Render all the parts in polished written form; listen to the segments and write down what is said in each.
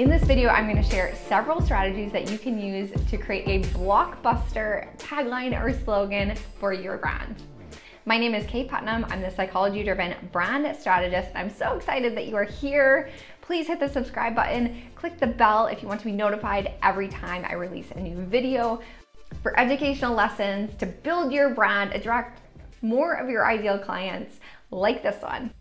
In this video, I'm going to share several strategies that you can use to create a blockbuster tagline or slogan for your brand. My name is Kaye Putnam. I'm the psychology-driven brand strategist. I'm so excited that you are here. Please hit the subscribe button, click the bell if you want to be notified every time I release a new video for educational lessons to build your brand, attract more of your ideal clients like this one.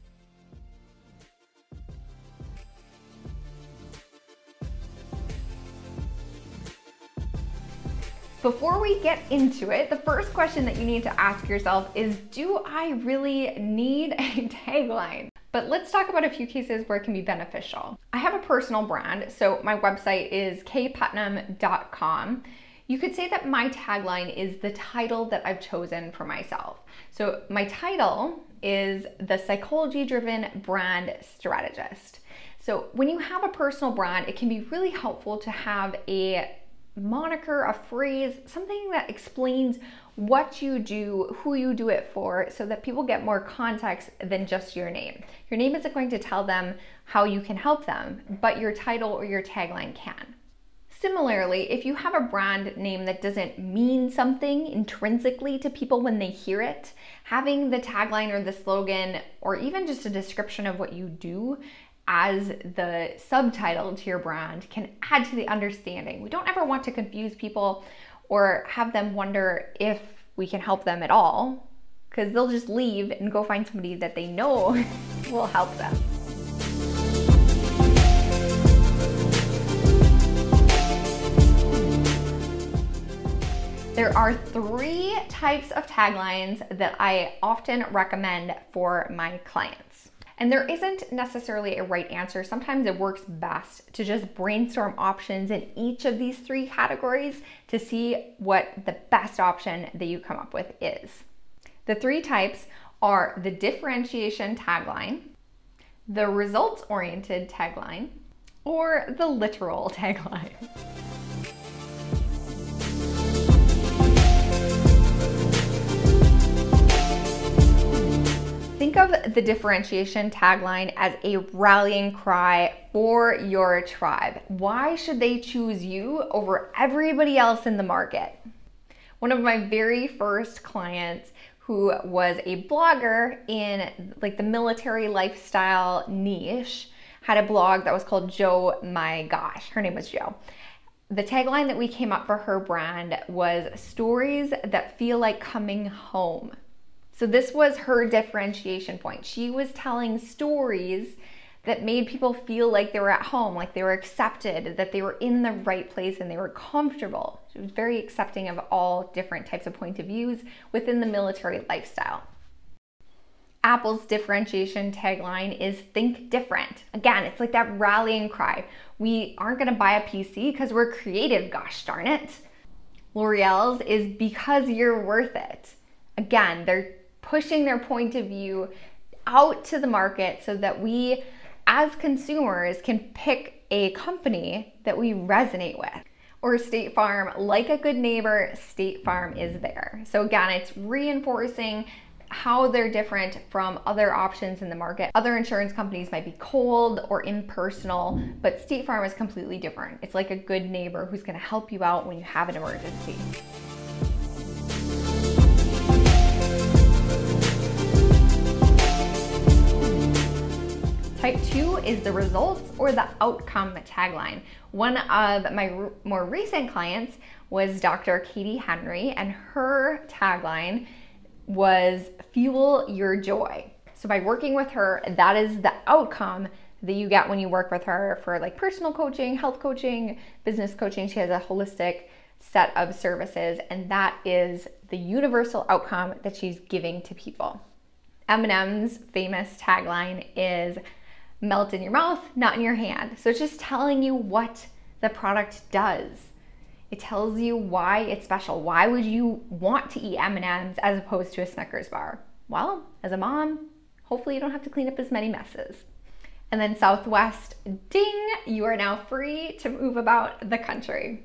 Before we get into it, the first question that you need to ask yourself is, do I really need a tagline? But let's talk about a few cases where it can be beneficial. I have a personal brand, so my website is kayeputnam.com. You could say that my tagline is the title that I've chosen for myself. So my title is the psychology-driven brand strategist. So when you have a personal brand, it can be really helpful to have a moniker, a phrase, something that explains what you do, who you do it for, so that people get more context than just your name. Your name isn't going to tell them how you can help them, but your title or your tagline can. Similarly, if you have a brand name that doesn't mean something intrinsically to people when they hear it, having the tagline or the slogan, or even just a description of what you do as the subtitle to your brand can add to the understanding. We don't ever want to confuse people or have them wonder if we can help them at all, because they'll just leave and go find somebody that they know will help them. There are 3 types of taglines that I often recommend for my clients. And there isn't necessarily a right answer. Sometimes it works best to just brainstorm options in each of these 3 categories to see what the best option that you come up with is. The 3 types are the differentiation tagline, the results-oriented tagline, or the literal tagline. Think of the differentiation tagline as a rallying cry for your tribe. Why should they choose you over everybody else in the market? One of my very first clients, who was a blogger in like the military lifestyle niche, had a blog that was called Joe My Gosh. Her name was Joe. The tagline that we came up for her brand was stories that feel like coming home. So this was her differentiation point. She was telling stories that made people feel like they were at home, like they were accepted, that they were in the right place and they were comfortable. She was very accepting of all different types of point of views within the military lifestyle. Apple's differentiation tagline is think different. Again, it's like that rallying cry. We aren't gonna buy a PC because we're creative, gosh darn it. L'Oreal's is because you're worth it. Again, they're pushing their point of view out to the market so that we as consumers can pick a company that we resonate with. Or State Farm, like a good neighbor, State Farm is there. So again, it's reinforcing how they're different from other options in the market. Other insurance companies might be cold or impersonal, but State Farm is completely different. It's like a good neighbor who's gonna help you out when you have an emergency. Type 2 is the results or the outcome tagline. One of my more recent clients was Dr. Katie Henry, and her tagline was fuel your joy. So by working with her, that is the outcome that you get when you work with her for like personal coaching, health coaching, business coaching. She has a holistic set of services, and that is the universal outcome that she's giving to people. M&M's famous tagline is melt in your mouth, not in your hand. So it's just telling you what the product does. It tells you why it's special. Why would you want to eat M&M's as opposed to a Snickers bar? Well, as a mom, hopefully you don't have to clean up as many messes. And then Southwest, ding, you are now free to move about the country.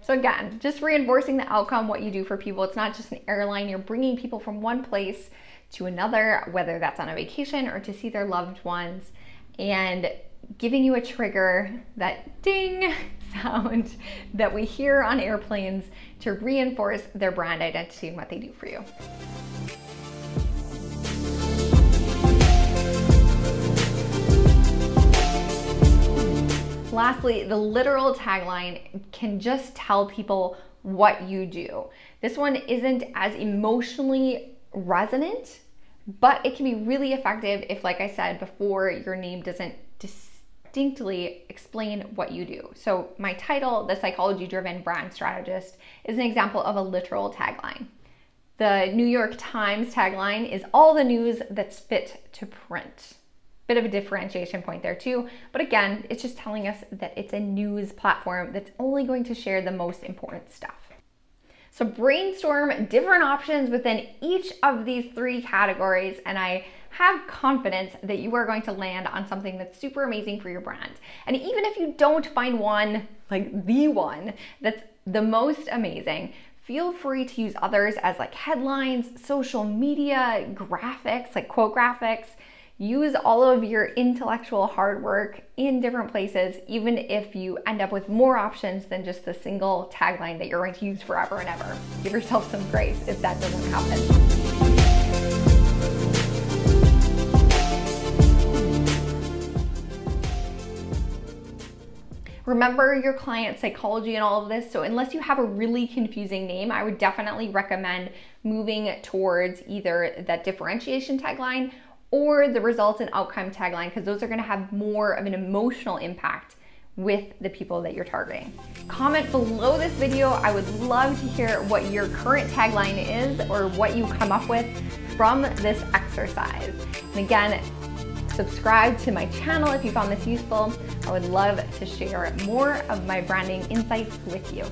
So again, just reinforcing the outcome, what you do for people. It's not just an airline. You're bringing people from one place to another, whether that's on a vacation or to see their loved ones. And giving you a trigger, that ding sound that we hear on airplanes to reinforce their brand identity and what they do for you. Lastly, the literal tagline can just tell people what you do. This one isn't as emotionally resonant, but it can be really effective if, like I said before, your name doesn't distinctly explain what you do. So my title, The Psychology-Driven Brand Strategist, is an example of a literal tagline. The New York Times tagline is all the news that's fit to print. Bit of a differentiation point there too, but again, it's just telling us that it's a news platform that's only going to share the most important stuff. So brainstorm different options within each of these 3 categories, and I have confidence that you are going to land on something that's super amazing for your brand. And even if you don't find one, like the one that's the most amazing, feel free to use others as like headlines, social media, graphics, like quote graphics. Use all of your intellectual hard work in different places, even if you end up with more options than just the single tagline that you're going to use forever and ever. Give yourself some grace if that doesn't happen. Remember your client psychology and all of this, so unless you have a really confusing name, I would definitely recommend moving towards either that differentiation tagline or the results and outcome tagline, because those are going to have more of an emotional impact with the people that you're targeting. Comment below this video. I would love to hear what your current tagline is or what you come up with from this exercise. And again, subscribe to my channel if you found this useful. I would love to share more of my branding insights with you.